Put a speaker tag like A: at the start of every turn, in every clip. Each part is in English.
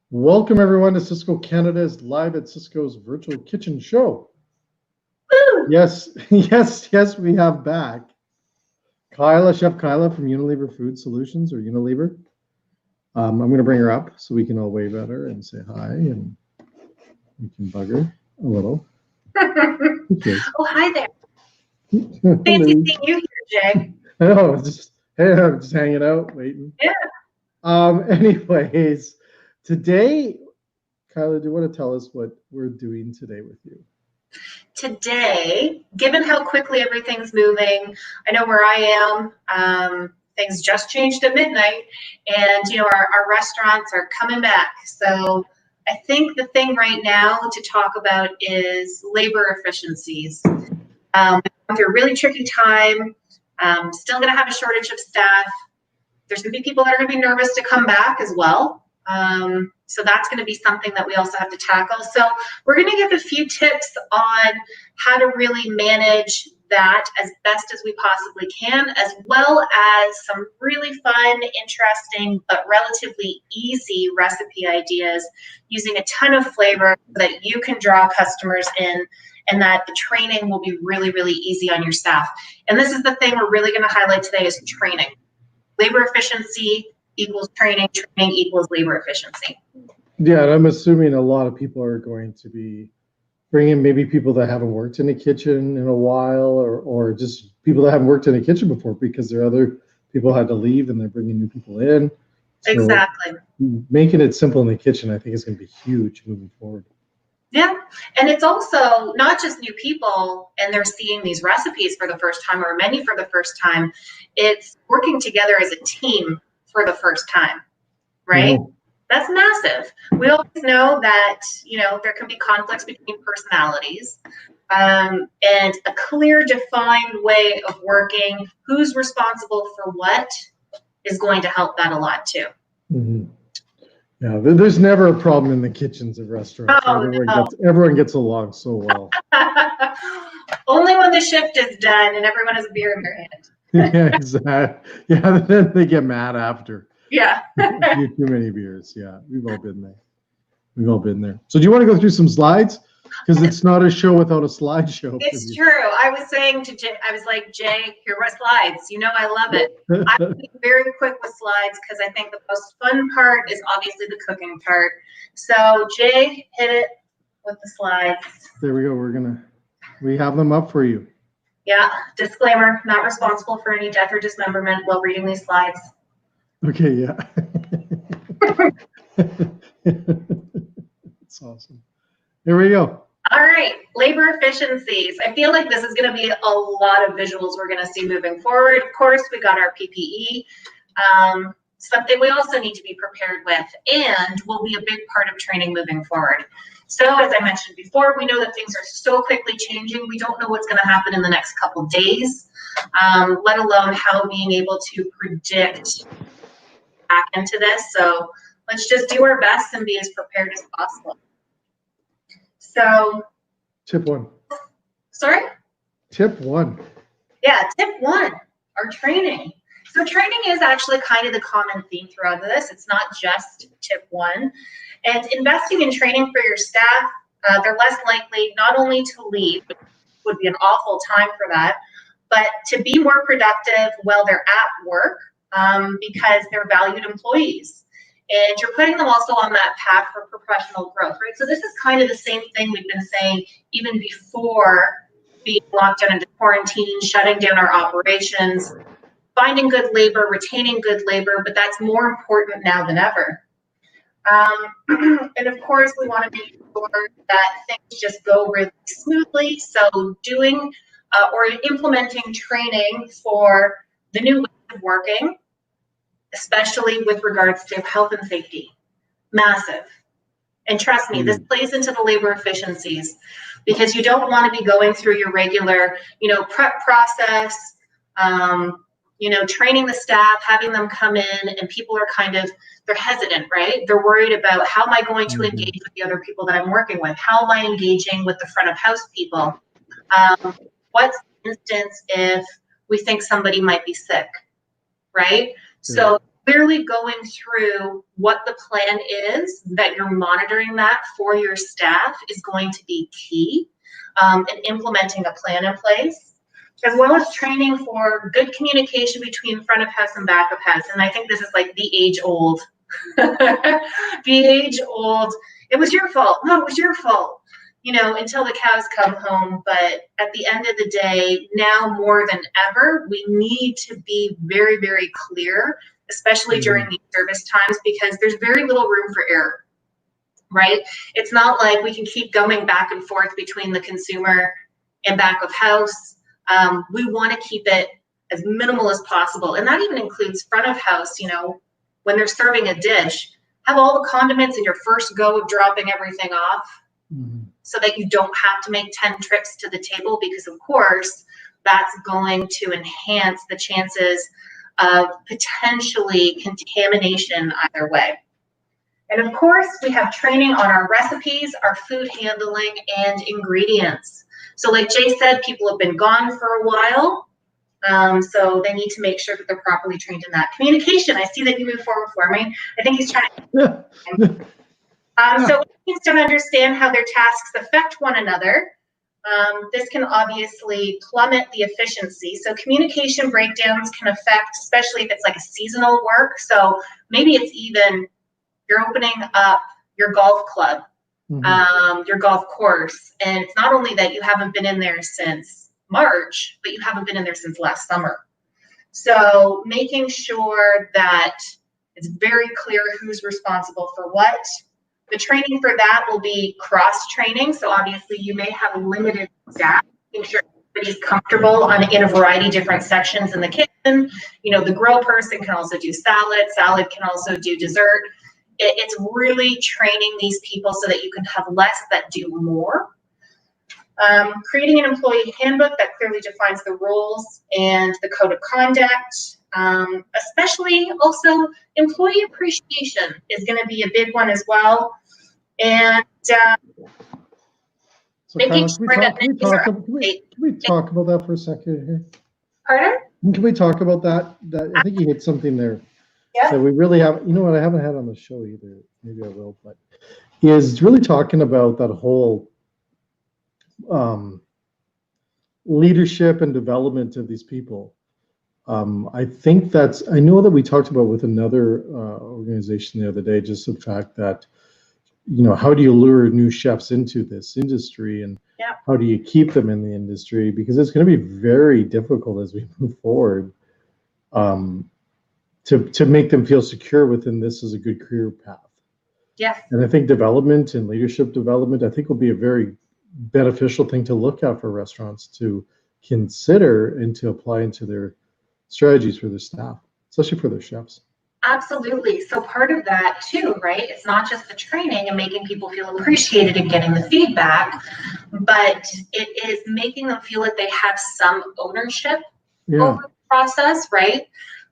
A: Welcome everyone to Sysco Canada's live at Sysco's virtual kitchen show.
B: Woo!
A: Yes, we have back Kyla, Chef Kyla from Unilever Food Solutions or Unilever. I'm going to bring her up so we can all wave at her and say hi, and we can bug her a little.
B: Okay. Oh, hi there. Fancy seeing you here, Jay.
A: Oh, I'm just hanging out, waiting.
B: Yeah.
A: Anyways, today, Kyla, do you want to tell us what we're doing today with you?
B: Today, given how quickly everything's moving, I know where I am, things just changed at midnight, and our restaurants are coming back. So I think the thing right now to talk about is labor efficiencies. We're going through a really tricky time. Still going to have a shortage of staff. There's going to be people that are going to be nervous to come back as well. So that's going to be something that we also have to tackle. So we're going to give a few tips on how to really manage that as best as we possibly can, as well as some really fun, interesting, but relatively easy recipe ideas using a ton of flavor so that you can draw customers in and that the training will be really, really easy on your staff. And this is the thing we're really going to highlight today is training. Labor efficiency equals training, training equals labor efficiency.
A: Yeah, and I'm assuming a lot of people are going to be bringing maybe people that haven't worked in a kitchen in a while, or just people that haven't worked in a kitchen before because their other people had to leave and they're bringing new people in.
B: So exactly.
A: Making it simple in the kitchen, I think, is going to be huge moving forward.
B: Yeah, and it's also not just new people and they're seeing these recipes for the first time or a menu for the first time. It's working together as a team for the first time, right? Mm-hmm. That's massive. We always know that, there can be conflicts between personalities, and a clear, defined way of working, who's responsible for what, is going to help that a lot too.
A: Mm-hmm. Yeah, there's never a problem in the kitchens of restaurants.
B: Oh,
A: everyone gets along so well.
B: Only when the shift is done and everyone has a beer in their hand.
A: Yeah, exactly. Yeah, then they get mad after.
B: Yeah.
A: Too many beers. Yeah, we've all been there. So do you want to go through some slides? Because it's not a show without a slideshow.
B: It's true. I was saying to Jay, Jay, here are slides. I love it. I'm being very quick with slides because I think the most fun part is obviously the cooking part. So Jay, hit it with the slides.
A: There we go. We have them up for you.
B: Yeah. Disclaimer, not responsible for any death or dismemberment while reading these slides.
A: Okay, yeah. That's awesome. There we go.
B: All right, labor efficiencies. I feel like this is going to be a lot of visuals we're going to see moving forward. Of course, we got our PPE, something we also need to be prepared with and will be a big part of training moving forward. So as I mentioned before, we know that things are so quickly changing. We don't know what's going to happen in the next couple days, let alone how being able to predict back into this. So let's just do our best and be as prepared as possible. So,
A: tip one.
B: Sorry?
A: Tip one.
B: Yeah, tip one, our training. So training is actually kind of the common theme throughout this. It's not just tip one. And investing in training for your staff, they're less likely not only to leave, which would be an awful time for that, but to be more productive while they're at work because they're valued employees. And you're putting them also on that path for professional growth, right? So this is kind of the same thing we've been saying even before being locked down into quarantine, shutting down our operations, finding good labor, retaining good labor, but that's more important now than ever. And of course, we want to make sure that things just go really smoothly. So doing or implementing training for the new way of working, especially with regards to health and safety, massive. And trust me, this plays into the labor efficiencies because you don't want to be going through your regular, prep process, training the staff, having them come in, and people are they're hesitant, right? They're worried about how am I going to engage with the other people that I'm working with? How am I engaging with the front of house people? What's the instance if we think somebody might be sick, right? So clearly going through what the plan is, that you're monitoring that for your staff is going to be key, and implementing a plan in place, as well as training for good communication between front of house and back of house. And I think this is like the age old, the age old, it was your fault. No, it was your fault, you know, until the cows come home. But at the end of the day, now more than ever, we need to be very, very clear, especially during these service times, because there's very little room for error, right? It's not like we can keep going back and forth between the consumer and back of house. We want to keep it as minimal as possible. And that even includes front of house, you know, when they're serving a dish, have all the condiments in your first go of dropping everything off, so that you don't have to make 10 trips to the table, because of course that's going to enhance the chances of potentially contamination either way. And of course, we have training on our recipes, our food handling, and ingredients. So like Jay said, people have been gone for a while. So they need to make sure that they're properly trained in that. Communication, I see that you moved forward for me. I think he's trying to. So teams don't understand how their tasks affect one another. This can obviously plummet the efficiency. So communication breakdowns can affect, especially if it's like a seasonal work. So maybe it's even you're opening up your golf club, your golf course, and it's not only that you haven't been in there since March, but you haven't been in there since last summer. So making sure that it's very clear who's responsible for what. The training for that will be cross-training. So obviously you may have limited staff, making sure everybody's comfortable in a variety of different sections in the kitchen. You know, the grill person can also do salad can also do dessert. It's really training these people so that you can have less that do more. Creating an employee handbook that clearly defines the roles and the code of conduct, especially also employee appreciation is going to be a big one as well. And
A: So
B: making
A: Kyla, can we talk about that for a second here?
B: Pardon?
A: Can we talk about that? I think you hit something there.
B: Yeah.
A: So we really have, you know what, I haven't had on the show either, maybe I will, but is really talking about that whole leadership and development of these people. I think I know that we talked about with another organization the other day, just the fact that, you know, how do you lure new chefs into this industry, and how do you keep them in the industry? Because it's going to be very difficult as we move forward to make them feel secure within this as a good career path.
B: Yes.
A: And I think development and leadership development, I think, will be a very beneficial thing to look at for restaurants to consider and to apply into their strategies for their staff, especially for their chefs.
B: Absolutely. So part of that too, right? It's not just the training and making people feel appreciated and getting the feedback, but it is making them feel like they have some ownership over the process, right?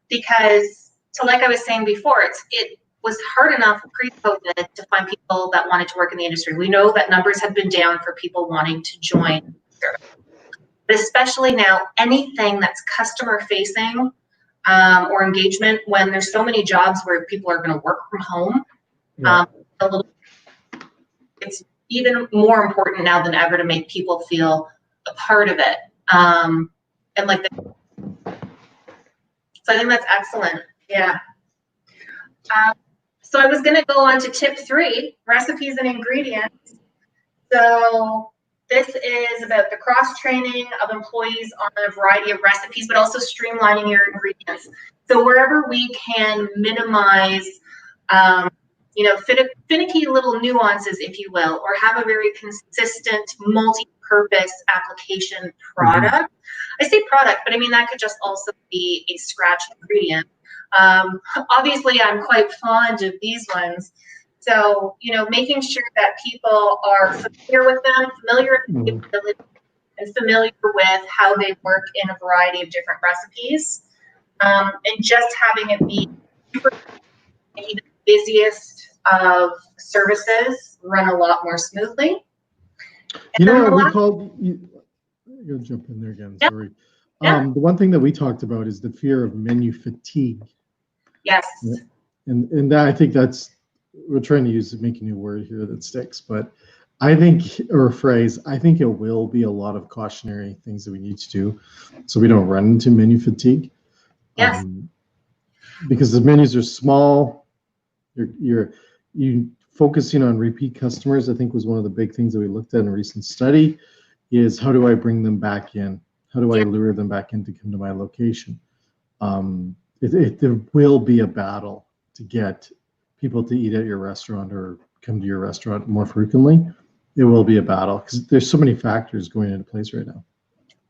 B: Because, so like I was saying before, it was hard enough pre-COVID to find people that wanted to work in the industry. We know that numbers have been down for people wanting to join, but especially now, anything that's customer facing or engagement, when there's so many jobs where people are going to work from home, it's even more important now than ever to make people feel a part of it. And like, so I think that's excellent. Yeah. So I was going to go on to tip 3, recipes and ingredients. So this is about the cross-training of employees on a variety of recipes, but also streamlining your ingredients. So wherever we can minimize, you know, finicky little nuances, if you will, or have a very consistent multi-purpose application product. I say product, but I mean, that could just also be a scratch ingredient. Obviously, I'm quite fond of these ones. So, you know, making sure that people are familiar with them, familiar with the capability, and familiar with how they work in a variety of different recipes, and just having it be super, even the busiest of services run a lot more smoothly.
A: You know what we called, I'm going to jump in there again, sorry. The one thing that we talked about is the fear of menu fatigue.
B: Yes.
A: Yeah. And that, I think that's, we're trying to make a new word here that sticks, but I think, or a phrase, I think it will be a lot of cautionary things that we need to do so we don't run into menu fatigue.
B: Yes.
A: Because the menus are small, you focusing on repeat customers, I think was one of the big things that we looked at in a recent study, is how do I bring them back in? How do I lure them back in to come to my location? There will be a battle to get people to eat at your restaurant or come to your restaurant more frequently. It will be a battle because there's so many factors going into place right now.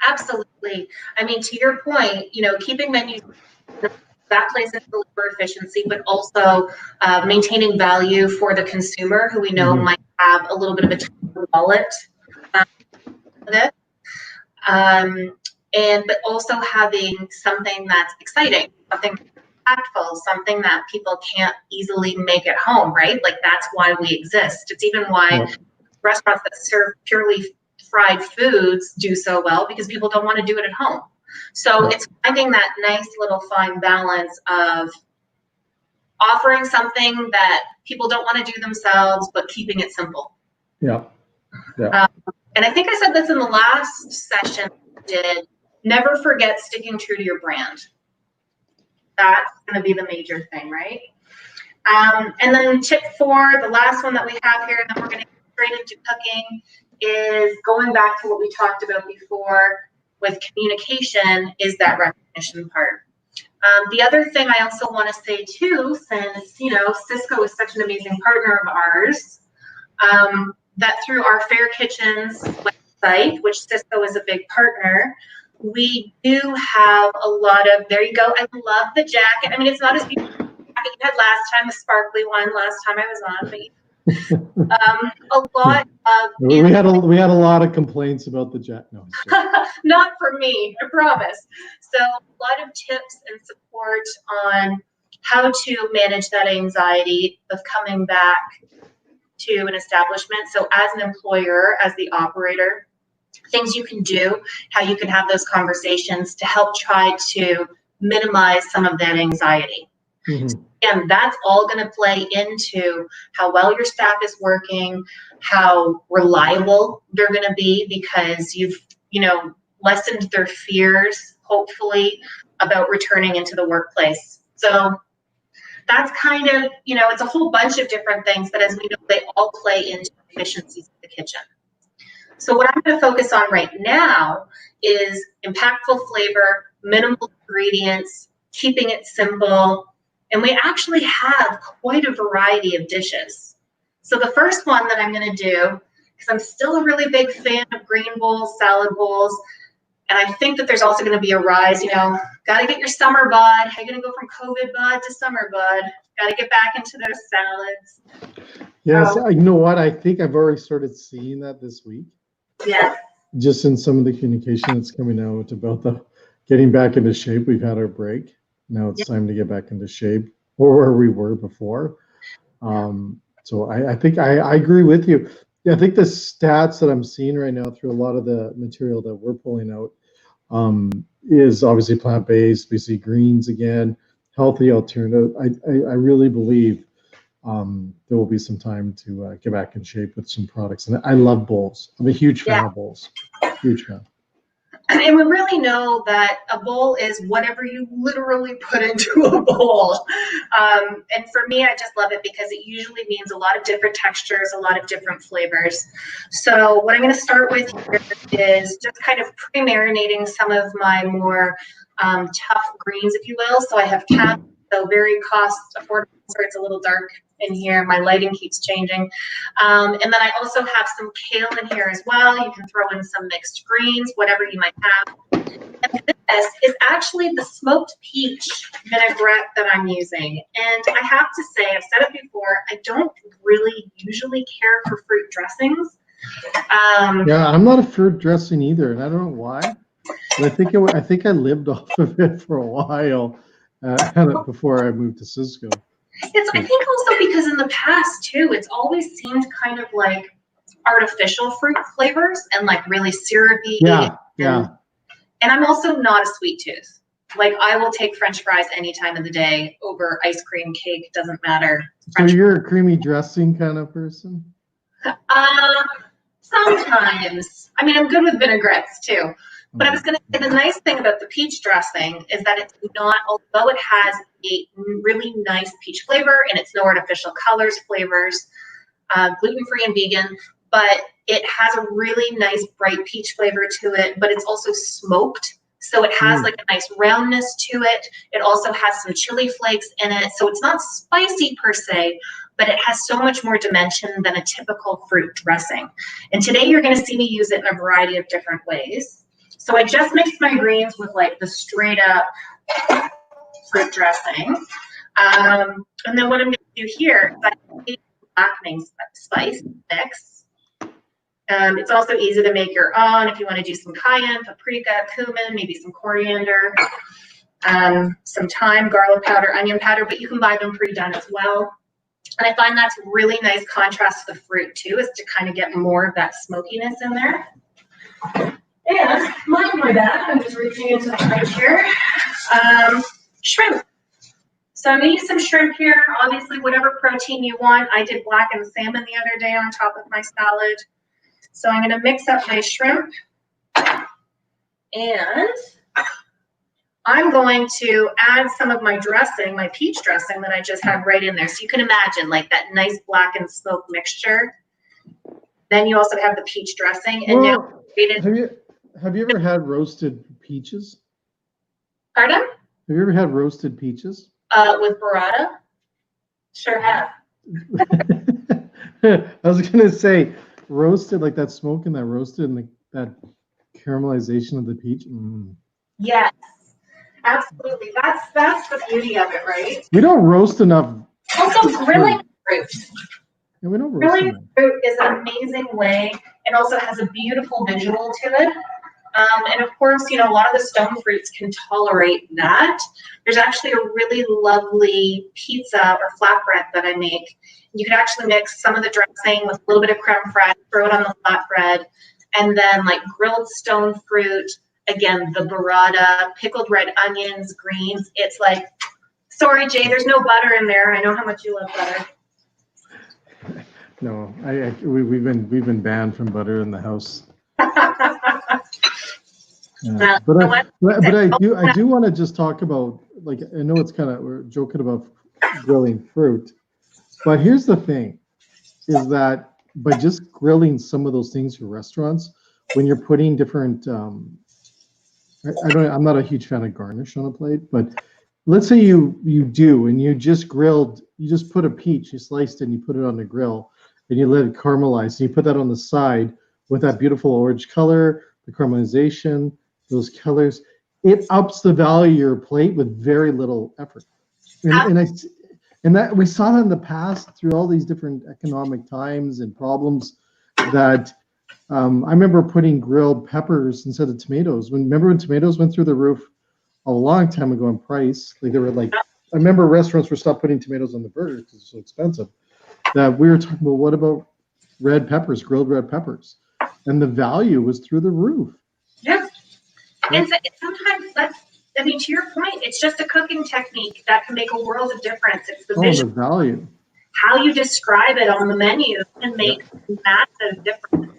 B: Absolutely. I mean, to your point, keeping menus, that plays into labor efficiency, but also maintaining value for the consumer who we know might have a little bit of a tight wallet. But also having something that's exciting, something impactful, something that people can't easily make at home, right? Like that's why we exist. It's even why restaurants that serve purely fried foods do so well, because people don't want to do it at home. So it's finding that nice little fine balance of offering something that people don't want to do themselves, but keeping it simple.
A: Yeah.
B: And I think I said this in the last session we did, never forget sticking true to your brand. That's going to be the major thing, right? And then tip 4, the last one that we have here, and then we're going to get straight into cooking, is going back to what we talked about before with communication, is that recognition part. The other thing I also want to say too, since Sysco is such an amazing partner of ours, that through our Fair Kitchens website, which Sysco is a big partner, we do have a lot of, there you go, I love the jacket. I mean, it's not as beautiful as the jacket you had last time, the sparkly one last time I was on, but a lot of...
A: We had a lot of complaints about the jacket. No,
B: not for me, I promise. So a lot of tips and support on how to manage that anxiety of coming back to an establishment. So as an employer, as the operator, things you can do, how you can have those conversations to help try to minimize some of that anxiety. And that's all going to play into how well your staff is working, how reliable they're going to be, because you've, lessened their fears, hopefully, about returning into the workplace. So that's kind of, it's a whole bunch of different things, but as we know, they all play into efficiencies of the kitchen. So what I'm going to focus on right now is impactful flavor, minimal ingredients, keeping it simple, and we actually have quite a variety of dishes. So the first one that I'm going to do, because I'm still a really big fan of green bowls, salad bowls, and I think that there's also going to be a rise, got to get your summer bod. How are you going to go from COVID bod to summer bod? Got to get back into those salads.
A: Yes, you know what? I think I've already started seeing that this week.
B: Yeah.
A: Just in some of the communication that's coming out about the getting back into shape. We've had our break. Now it's time to get back into shape, or where we were before. So I think I agree with you. Yeah, I think the stats that I'm seeing right now through a lot of the material that we're pulling out is obviously plant-based. We see greens again, healthy alternative. I really believe there will be some time to get back in shape with some products. And I love bowls. I'm a huge fan of bowls. Huge fan.
B: And we really know that a bowl is whatever you literally put into a bowl. And for me, I just love it because it usually means a lot of different textures, a lot of different flavors. So what I'm going to start with here is just kind of pre-marinating some of my more tough greens, if you will. So I have cabbage, so very cost affordable. Sorry, it's a little dark in here. My lighting keeps changing. And then I also have some kale in here as well. You can throw in some mixed greens, whatever you might have. And this is actually the smoked peach vinaigrette that I'm using. And I have to say, I've said it before, I don't really usually care for fruit dressings.
A: Yeah, I'm not a fruit dressing either, and I don't know why. But I think I lived off of it for a while before I moved to Sysco.
B: I think also because in the past too, it's always seemed kind of like artificial fruit flavors and like really syrupy.
A: Yeah.
B: And I'm also not a sweet tooth. Like I will take French fries any time of the day over ice cream, cake, doesn't matter.
A: So you're a creamy dressing kind of person?
B: Sometimes. I mean, I'm good with vinaigrettes too. But I was going to say the nice thing about the peach dressing is that it's not, although it has a really nice peach flavor and it's no artificial colors, flavors, gluten-free and vegan, but it has a really nice bright peach flavor to it, but it's also smoked. So it has like a nice roundness to it. It also has some chili flakes in it. So it's not spicy per se, but it has so much more dimension than a typical fruit dressing. And today you're going to see me use it in a variety of different ways. So I just mixed my greens with like the straight up fruit dressing. And then what I'm going to do here is I make blackening spice mix. It's also easy to make your own if you want to do some cayenne, paprika, cumin, maybe some coriander, some thyme, garlic powder, onion powder, but you can buy them pre-done as well. And I find that's really nice contrast to the fruit too, is to kind of get more of that smokiness in there. And my bad, I'm just reaching into the fridge here. Shrimp. So I'm gonna use some shrimp here. Obviously, whatever protein you want. I did blackened salmon the other day on top of my salad. So I'm gonna mix up my shrimp and I'm going to add some of my dressing, my peach dressing that I just had right in there. So you can imagine like that nice blackened smoked mixture. Then you also have the peach dressing. And now
A: have you ever had roasted peaches?
B: Pardon?
A: Have you ever had roasted peaches?
B: With burrata? Sure have.
A: I was gonna say roasted, like that smoke and that roasted and that caramelization of the peach.
B: Yes, absolutely. That's the beauty of it, right?
A: We don't roast enough.
B: Also, grilling fruit.
A: Yeah, we don't roast
B: Grilling
A: enough.
B: fruit is an amazing way. It also has a beautiful visual to it. And of course, you know, a lot of the stone fruits can tolerate that. There's actually a really lovely pizza or flatbread that I make. You can actually mix some of the dressing with a little bit of creme fraiche, throw it on the flatbread, and then like grilled stone fruit, again, the burrata, pickled red onions, greens. It's like, sorry, Jay, there's no butter in there. I know how much you love butter.
A: No, we've been banned from butter in the house. But I do want to just talk about, like, I know it's kind of, we're joking about grilling fruit, but here's the thing, is that by just grilling some of those things for restaurants, when you're putting different, I'm not a huge fan of garnish on a plate, but let's say you do, and you just put a peach, you sliced it and you put it on the grill, and you let it caramelize, and you put that on the side with that beautiful orange color, the caramelization, those colors, it ups the value of your plate with very little effort. And that we saw it in the past through all these different economic times and problems that I remember putting grilled peppers instead of tomatoes. Remember when tomatoes went through the roof a long time ago in price? Like they were like, I remember restaurants were stopped putting tomatoes on the burgers because it's so expensive. That we were talking about, what about red peppers, grilled red peppers? And the value was through the roof.
B: Yeah. And so sometimes that's, I mean, to your point, it's just a cooking technique that can make a world of difference. It's the visual,
A: the value.
B: How you describe it on the menu can make massive difference.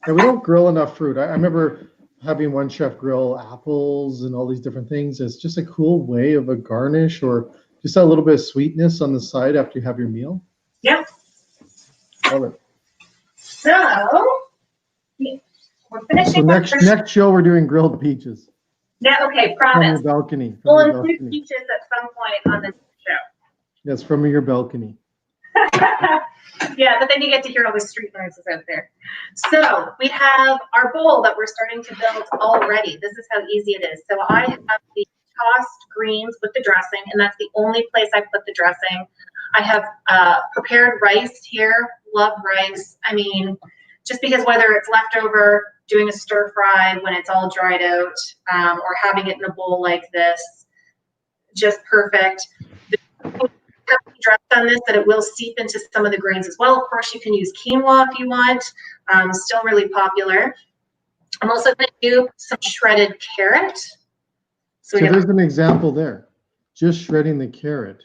A: Yeah, we don't grill enough fruit. I remember having one chef grill apples and all these different things. It's just a cool way of a garnish or just a little bit of sweetness on the side after you have your meal.
B: Yep.
A: Love it.
B: So we're finishing.
A: So next show we're doing grilled peaches.
B: Yeah, okay, promise.
A: From your balcony.
B: We'll include peaches at some point on this show.
A: Yes, from your balcony.
B: Yeah, but then you get to hear all the street noises out there. So we have our bowl that we're starting to build already. This is how easy it is. So I have the tossed greens with the dressing, and that's the only place I put the dressing. I have prepared rice here. Love rice. I mean, just because whether it's leftover, doing a stir fry when it's all dried out, or having it in a bowl like this, just perfect. Dressed on this that it will seep into some of the grains as well. Of course, you can use quinoa if you want. Still really popular. I'm also going to do some shredded carrot. So So,
A: So there's an example there. Just shredding the carrot.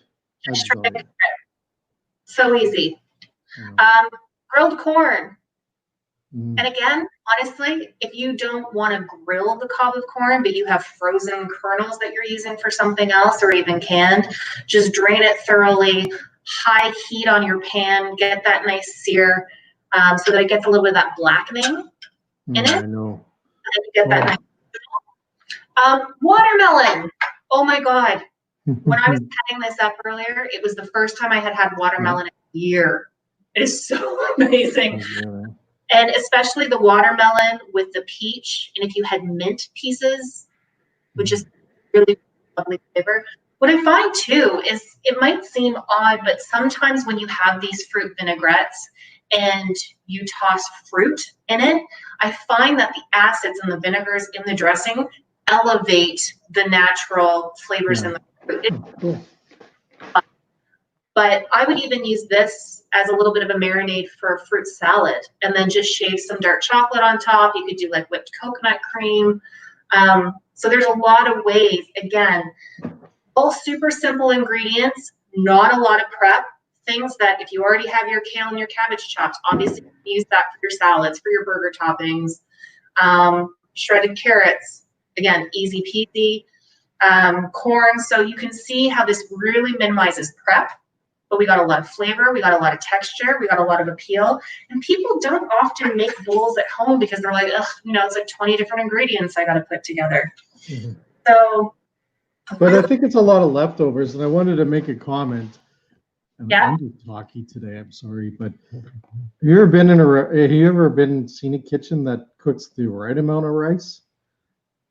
B: So easy. Grilled corn. And again, honestly, if you don't want to grill the cob of corn, but you have frozen kernels that you're using for something else or even canned, just drain it thoroughly, high heat on your pan, get that nice sear so that it gets a little bit of that blackening in it.
A: I know.
B: And you get that nice. Watermelon. Oh my God. When I was cutting this up earlier, it was the first time I had had watermelon in a year. It is so amazing. And especially the watermelon with the peach. And if you had mint pieces, which is really lovely flavor. What I find too is it might seem odd, but sometimes when you have these fruit vinaigrettes and you toss fruit in it, I find that the acids and the vinegars in the dressing elevate the natural flavors in the fruit. But I would even use this as a little bit of a marinade for a fruit salad and then just shave some dark chocolate on top. You could do like whipped coconut cream. So there's a lot of ways, again, all super simple ingredients, not a lot of prep, things that if you already have your kale and your cabbage chopped, obviously you can use that for your salads, for your burger toppings. Shredded carrots, again, easy peasy. Corn, so you can see how this really minimizes prep. But we got a lot of flavor, we got a lot of texture, we got a lot of appeal. And people don't often make bowls at home because they're like, ugh, it's like 20 different ingredients I got to put together. So.
A: But I think it's a lot of leftovers, and I wanted to make a comment. I'm just talky today, I'm sorry, but have you ever seen a kitchen that cooks the right amount of rice?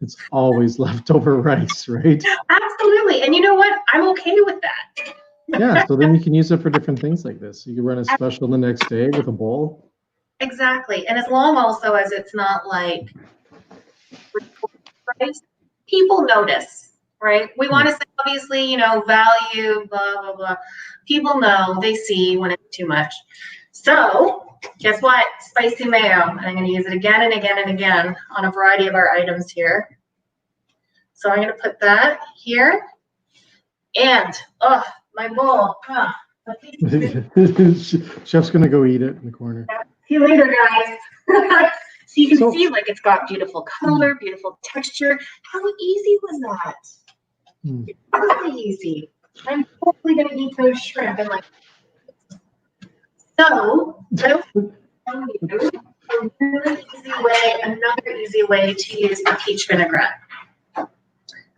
A: It's always leftover rice, right?
B: Absolutely. And you know what? I'm okay with that.
A: Yeah, so then you can use it for different things like this. You can run a special the next day with a bowl.
B: Exactly. And as long also as it's not like rice, people notice, right? We want to say, obviously, value, blah, blah, blah. People know, they see when it's too much. So guess what? Spicy mayo. I'm going to use it again and again and again on a variety of our items here. So I'm going to put that here. And, my bowl.
A: Chef's going to go eat it in the corner.
B: See you later, guys. So you can see, like, it's got beautiful color, beautiful texture. How easy was that? Really easy. I'm totally going to eat those shrimp. And so, I don't tell you another easy way to use the peach vinaigrette.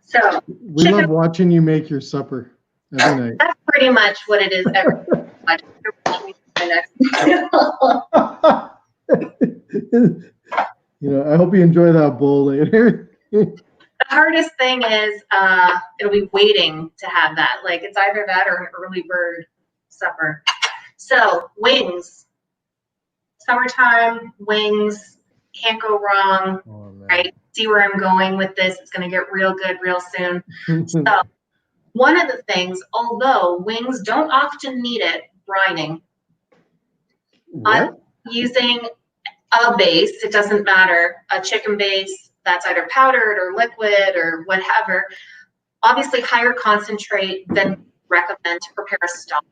B: So,
A: we love watching you make your supper every night.
B: That's pretty much what it is every night.
A: I hope you enjoy that bowl later.
B: The hardest thing is it'll be waiting to have that. Like it's either that or an early bird supper. So wings, summertime wings, can't go wrong, right? See where I'm going with this. It's going to get real good real soon. So one of the things, although wings don't often need it, brining. I'm using a base, it doesn't matter, a chicken base that's either powdered or liquid or whatever. Obviously higher concentrate than recommend to prepare a stock.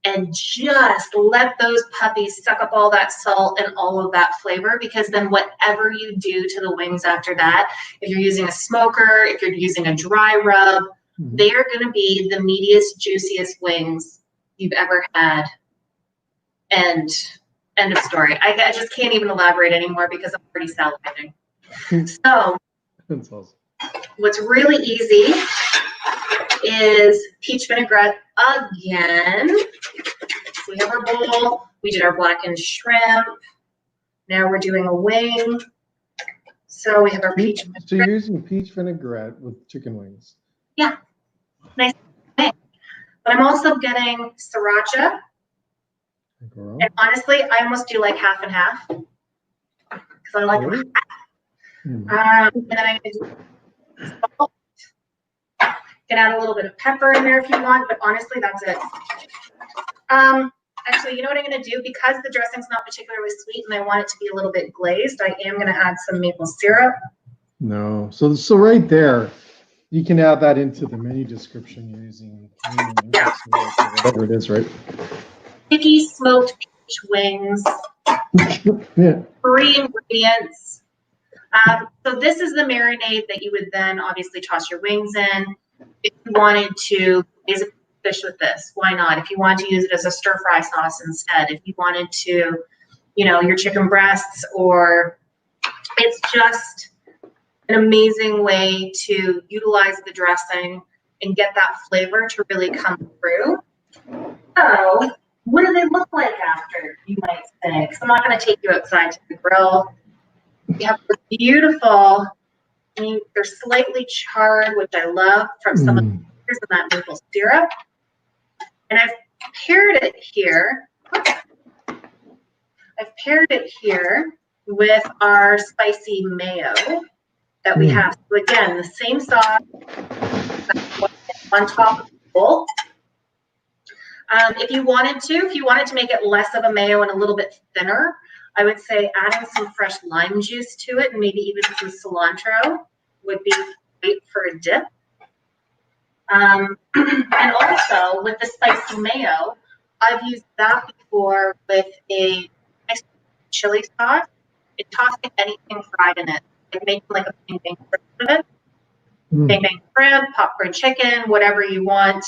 B: And just let those puppies suck up all that salt and all of that flavor, because then whatever you do to the wings after that, if you're using a smoker, if you're using a dry rub, they are going to be the meatiest, juiciest wings you've ever had. And end of story. I just can't even elaborate anymore because I'm already salivating. So what's really easy is peach vinaigrette again. So we have our bowl. We did our blackened shrimp. Now we're doing a wing. So we have our peach vinaigrette.
A: So you're using peach vinaigrette with chicken wings.
B: Yeah. Nice. But I'm also getting sriracha. And honestly, I almost do like half and half. Because I like them. And then I'm going to do salt. Can add a little bit of pepper in there if you want, but honestly, that's it. Actually, you know what I'm going to do? Because the dressing's not particularly sweet and I want it to be a little bit glazed, I am going to add some maple syrup.
A: No. So right there, You can add that into the menu description using whatever it is, right?
B: Sticky smoked peach wings,
A: Yeah.
B: 3 ingredients. So this is the marinade that you would then obviously toss your wings in. If you wanted to use fish with this, why not? If you want to use it as a stir fry sauce instead, if you wanted to, you know, your chicken breasts, or it's just an amazing way to utilize the dressing and get that flavor to really come through. So what do they look like after, you might say? 'Cause I'm not going to take you outside to the grill. We have the beautiful, I mean, they're slightly charred, which I love, from some of the flavors of that maple syrup. And I've paired it here. I've paired it here with our spicy mayo that we have. So again, the same sauce on top of the bowl. If you wanted to make it less of a mayo and a little bit thinner, I would say adding some fresh lime juice to it and maybe even some cilantro would be great for a dip. And also with the spicy mayo, I've used that before with a nice chili sauce. It's tossing anything fried in it, like making like a bang bang shrimp of it. Bang bang shrimp, popcorn chicken, whatever you want.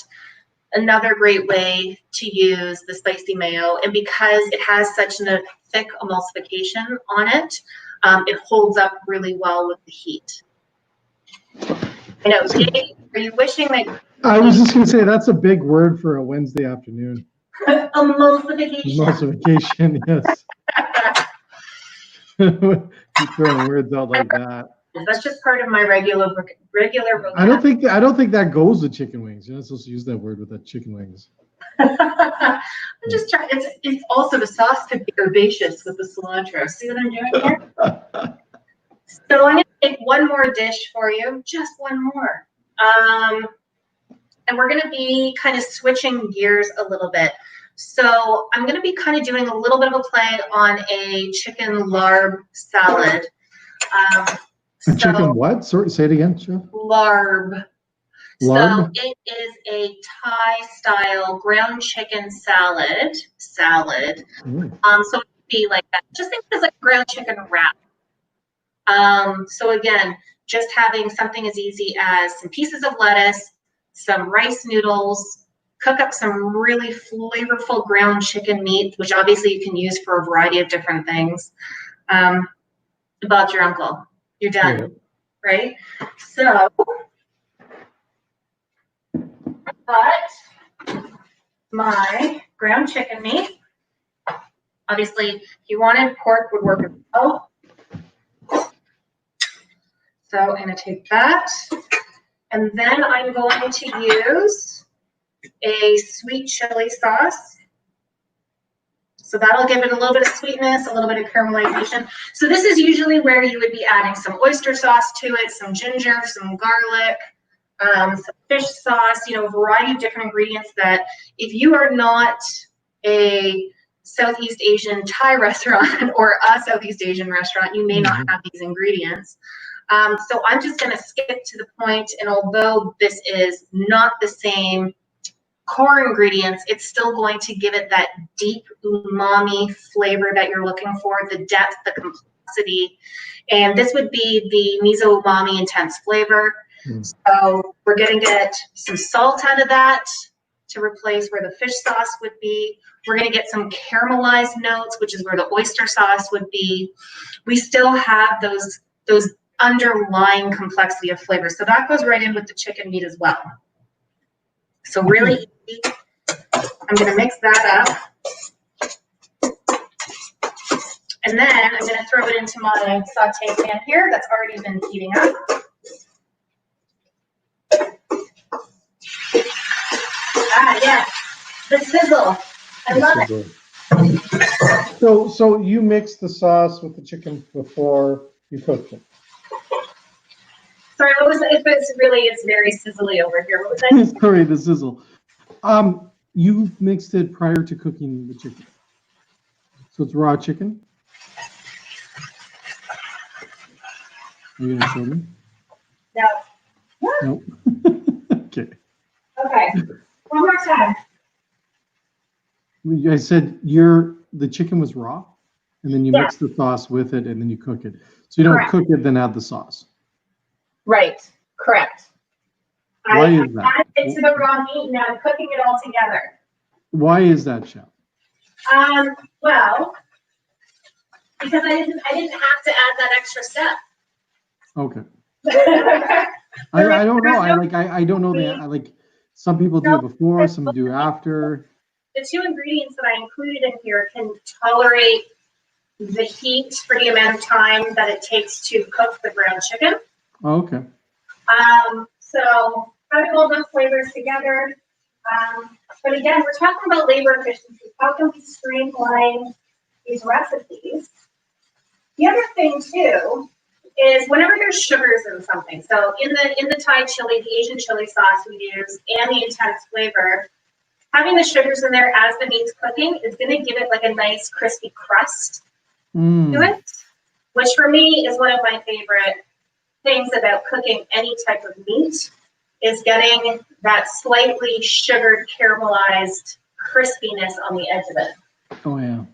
B: Another great way to use the spicy mayo, and because it has such a thick emulsification on it, it holds up really well with the heat. You know, Dave, are you wishing that? I
A: was just going to say that's a big word for a Wednesday afternoon.
B: Emulsification.
A: Emulsification, yes. Keep throwing words out like that.
B: That's just part of my regular vocabulary.
A: I don't think that goes with chicken wings. You're not supposed to use that word with that chicken wings.
B: I'm just trying. It's also, the sauce could be herbaceous with the cilantro. See what I'm doing here? So I'm going to take one more dish for you, just one more. And we're going to be kind of switching gears a little bit. So I'm going to be kind of doing a little bit of a play on a chicken larb salad.
A: Chicken what? Sorry, say it again, Chef.
B: Larb.
A: Larb?
B: So it is a Thai-style ground chicken salad. So it would be like that. Just think of it as like ground chicken wrap. So again, just having something as easy as some pieces of lettuce, some rice noodles, cook up some really flavorful ground chicken meat, which obviously you can use for a variety of different things. About your uncle. You're done, right? So, got my ground chicken meat. Obviously, if you wanted pork, would work as well. So I'm going to take that, and then I'm going to use a sweet chili sauce. So that'll give it a little bit of sweetness, a little bit of caramelization. So this is usually where you would be adding some oyster sauce to it, some ginger, some garlic, some fish sauce, you know, a variety of different ingredients that if you are not a Southeast Asian Thai restaurant or a Southeast Asian restaurant, you may not have these ingredients. So I'm just going to skip to the point, and although this is not the same core ingredients, it's still going to give it that deep umami flavor that you're looking for, the depth, the complexity. And this would be the miso umami intense flavor. So we're going to get some salt out of that to replace where the fish sauce would be. We're going to get some caramelized notes, which is where the oyster sauce would be. We still have those underlying complexity of flavor. So that goes right in with the chicken meat as well. So really easy. I'm going to mix that up. And then I'm going to throw it into my saute pan here that's already been heating up. Ah, yeah, the sizzle. I love it.
A: So you mix the sauce with the chicken before you cooked it?
B: Sorry, what was it? It's very sizzly over here. What was that?
A: Sorry, the sizzle. You mixed it prior to cooking the chicken. So it's raw chicken? Are you going to show me?
B: No.
A: Nope. Okay.
B: Okay. One more time.
A: I said the chicken was raw, and then you
B: Yeah.
A: mix the sauce with it, and then you cook it. So you don't
B: Correct.
A: cook it, then add the sauce.
B: Right. Correct.
A: Why
B: I
A: is that?
B: added it to the raw meat, and I'm cooking it all together.
A: Why is that, Chef?
B: Well, because I didn't have to add that extra step.
A: Okay. I don't know. I don't know some people do it before, some do after.
B: The two ingredients that I included in here can tolerate the heat for the amount of time that it takes to cook the ground chicken.
A: Oh, okay.
B: So having all those flavors together. But again, we're talking about labor efficiency. How can we streamline these recipes? The other thing too is whenever there's sugars in something. So in the Thai chili, the Asian chili sauce we use, and the intense flavor, having the sugars in there as the meat's cooking is going to give it like a nice crispy crust to it, which for me is one of my favorite things about cooking any type of meat, is getting that slightly sugared, caramelized crispiness on the edge of it.
A: Oh, yeah.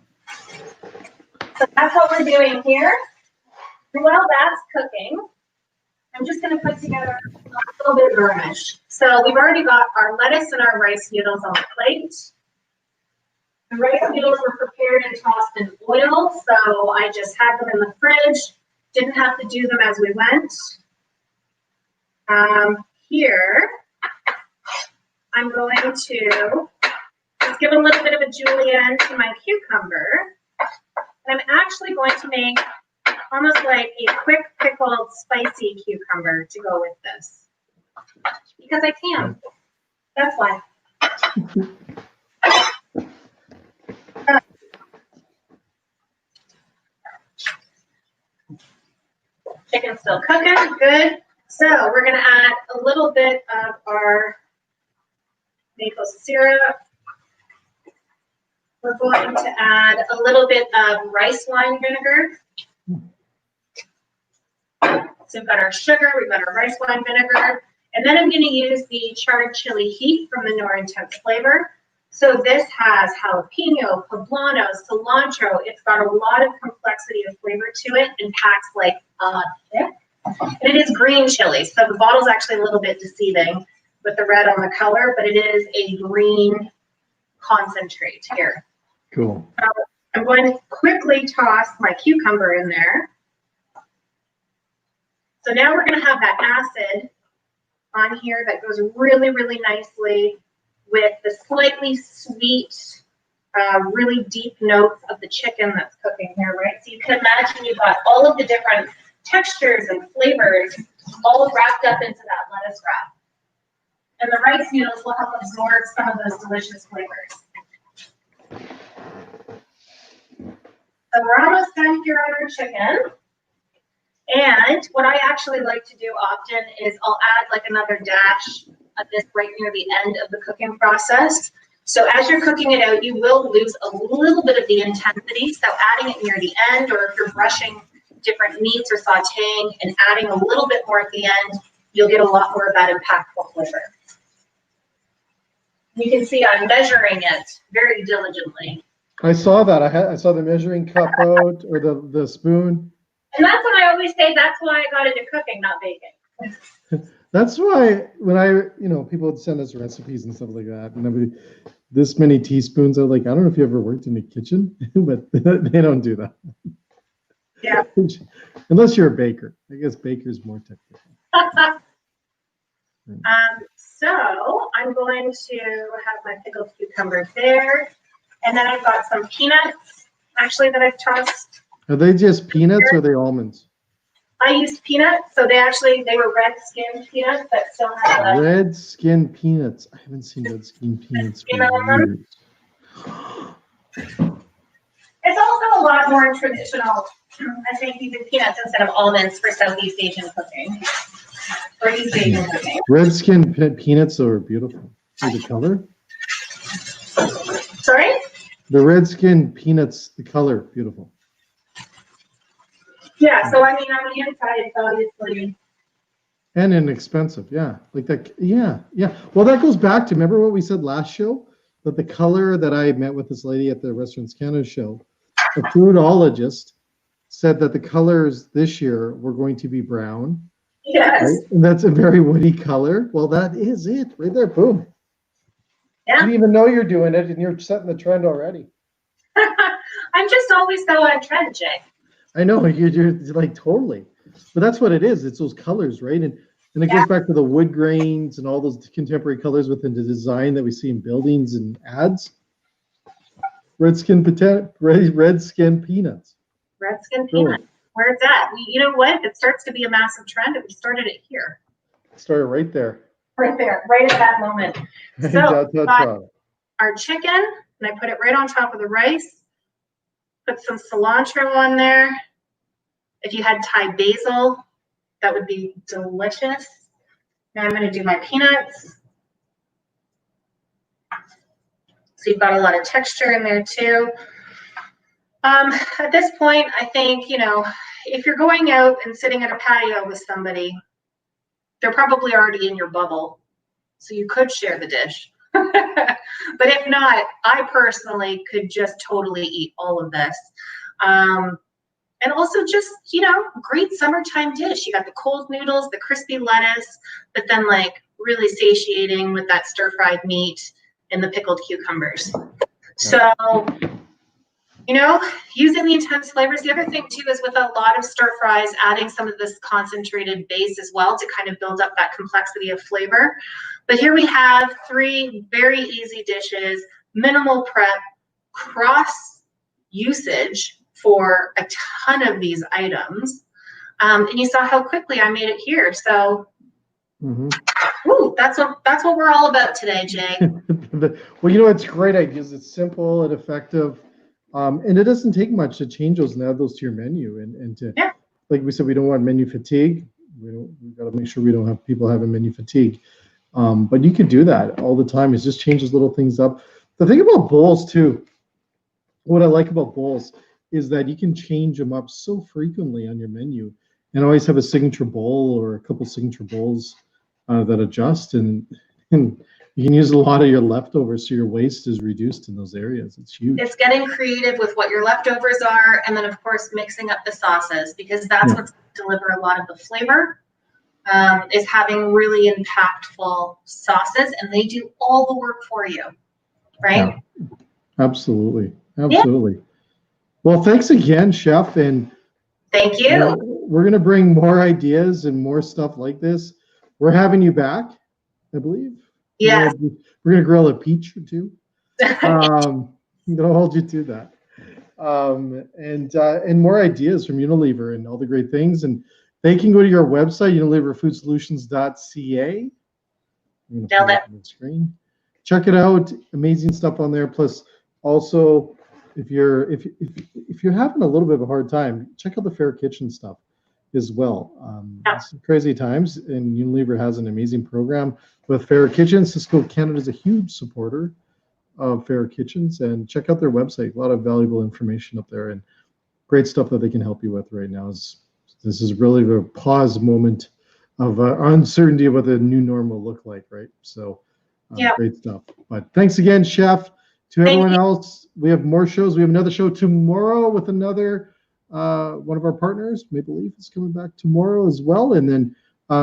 B: So that's what we're doing here. And while that's cooking, I'm just going to put together a little bit of garnish. So we've already got our lettuce and our rice noodles on the plate. The rice noodles were prepared and tossed in oil, so I just had them in the fridge. Didn't have to do them as we went. Here, I'm going to just give a little bit of a julienne to my cucumber. And I'm actually going to make almost like a quick pickled spicy cucumber to go with this. Because I can. That's why. Chicken's still cooking, good. So we're gonna add a little bit of our maple syrup. We're going to add a little bit of rice wine vinegar. So we've got our sugar, we've got our rice wine vinegar, and then I'm going to use the charred chili heat from the Knorr Intense Flavor. So this has jalapeno, poblano, cilantro. It's got a lot of complexity of flavor to it and packs like a kick. And it is green chili, so the bottle's actually a little bit deceiving with the red on the color, but it is a green concentrate here.
A: Cool.
B: I'm going to quickly toss my cucumber in there. So now we're going to have that acid on here that goes really, really nicely with the slightly sweet, really deep notes of the chicken that's cooking here, right? So you can imagine you've got all of the different textures and flavors all wrapped up into that lettuce wrap. And the rice noodles will help absorb some of those delicious flavors. So we're almost done here on our chicken. And what I actually like to do often is I'll add like another dash of this right near the end of the cooking process. So as you're cooking it out, you will lose a little bit of the intensity. So adding it near the end, or if you're brushing different meats or sauteing and adding a little bit more at the end, you'll get a lot more of that impactful flavor. You can see I'm measuring it very diligently.
A: I saw that. I saw the measuring cup out, or the spoon.
B: And that's what I always say. That's why I got into cooking, not baking.
A: That's why when people would send us recipes and stuff like that, and there'd be this many teaspoons. I'm like, I don't know if you ever worked in the kitchen, but they don't do that.
B: Yeah.
A: Unless you're a baker. I guess baker's more technical.
B: So I'm going to have my pickled cucumber there. And then I've got some peanuts, actually, that I've tossed.
A: Are they just peanuts or are they almonds?
B: I used peanuts, so they were red-skinned peanuts that still have a...
A: Red-skinned peanuts. I haven't seen red-skinned peanuts for years.
B: It's also a lot more traditional, I think, using peanuts instead of almonds for Southeast Asian cooking. Or East Asian cooking.
A: Red-skinned peanuts are beautiful. See the color?
B: Sorry?
A: The red-skinned peanuts, the color, beautiful.
B: Yeah, so I mean, on the inside, it's obviously
A: And inexpensive, yeah. Like that, yeah, yeah. Well, that goes back to, remember what we said last show? That the color that I met with this lady at the Restaurants Canada show, the foodologist said that the colors this year were going to be brown,
B: Yes.
A: right? And that's a very woody color. Well, that is it right there. Boom.
B: Yeah.
A: You didn't even know you're doing it, and you're setting the trend already.
B: I'm just always so on trend, Jay.
A: I know you're like totally, but that's what it is. It's those colors, right? And it goes back to the wood grains and all those contemporary colors within the design that we see in buildings and ads. Red skin peanuts.
B: Redskin peanuts. Where's that? You know what? It starts to be a massive trend, and we started it here.
A: Started right there.
B: Right there, right at that moment. So we got our chicken, and I put it right on top of the rice. Put some cilantro on there. If you had Thai basil, that would be delicious. Now I'm going to do my peanuts. So you've got a lot of texture in there too. At this point, I think, you know, if you're going out and sitting at a patio with somebody, they're probably already in your bubble. So you could share the dish. But if not, I personally could just totally eat all of this. And also just, you know, great summertime dish. You got the cold noodles, the crispy lettuce, but then like really satiating with that stir-fried meat and the pickled cucumbers. So, you know, using the intense flavors. The other thing too is with a lot of stir fries, adding some of this concentrated base as well to kind of build up that complexity of flavor. But here we have 3 very easy dishes, minimal prep, cross usage for a ton of these items. And you saw how quickly I made it here. So ooh, that's what we're all about today, Jay.
A: Well, you know, it's great ideas. It's simple and effective. And it doesn't take much to change those and add those to your menu. And to, like we said, we don't want menu fatigue. We've got to make sure we don't have people having menu fatigue. But you can do that all the time. It just changes little things up. The thing about bowls too, what I like about bowls is that you can change them up so frequently on your menu and always have a signature bowl or a couple signature bowls that adjust, and you can use a lot of your leftovers, so your waste is reduced in those areas. It's huge.
B: It's getting creative with what your leftovers are, and then of course mixing up the sauces, because that's what's going to deliver a lot of the flavor. Is having really impactful sauces, and they do all the work for you, right?
A: Yeah. Absolutely. Yeah. Well, thanks again, Chef, and
B: thank you.
A: We're going to bring more ideas and more stuff like this. We're having you back, I believe.
B: Yeah.
A: We're going to grill a peach or two. I'm going to hold you to that. And more ideas from Unilever and all the great things. And they can go to your website, unileverfoodsolutions.ca. I'm going to put it on the screen. Check it out. Amazing stuff on there. Plus, also, if you're having a little bit of a hard time, check out the Fair Kitchen stuff as well. It's crazy times, and Unilever has an amazing program with Fair Kitchen. Sysco Canada is a huge supporter of Fair Kitchens, and check out their website. A lot of valuable information up there and great stuff that they can help you with right now. This is really the pause moment of uncertainty of what the new norm will look like, right? So great stuff. But thanks again, Chef. To everyone else, we have more shows. We have another show tomorrow with another one of our partners. Maple Leaf is coming back tomorrow as well. And then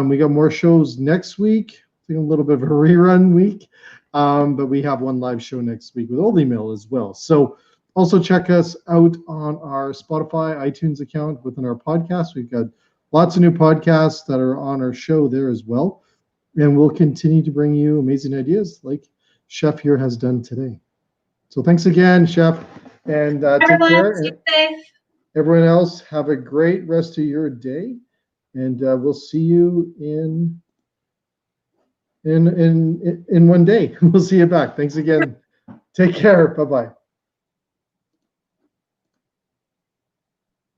A: we got more shows next week. I think a little bit of a rerun week. But we have one live show next week with Old Email as well. So also check us out on our Spotify, iTunes account within our podcast. We've got lots of new podcasts that are on our show there as well. And we'll continue to bring you amazing ideas like Chef here has done today. So thanks again, Chef. And take care.
B: Keep safe.
A: Everyone else, have a great rest of your day. And we'll see you in 1 day. We'll see you back. Thanks again. Take care. Bye-bye.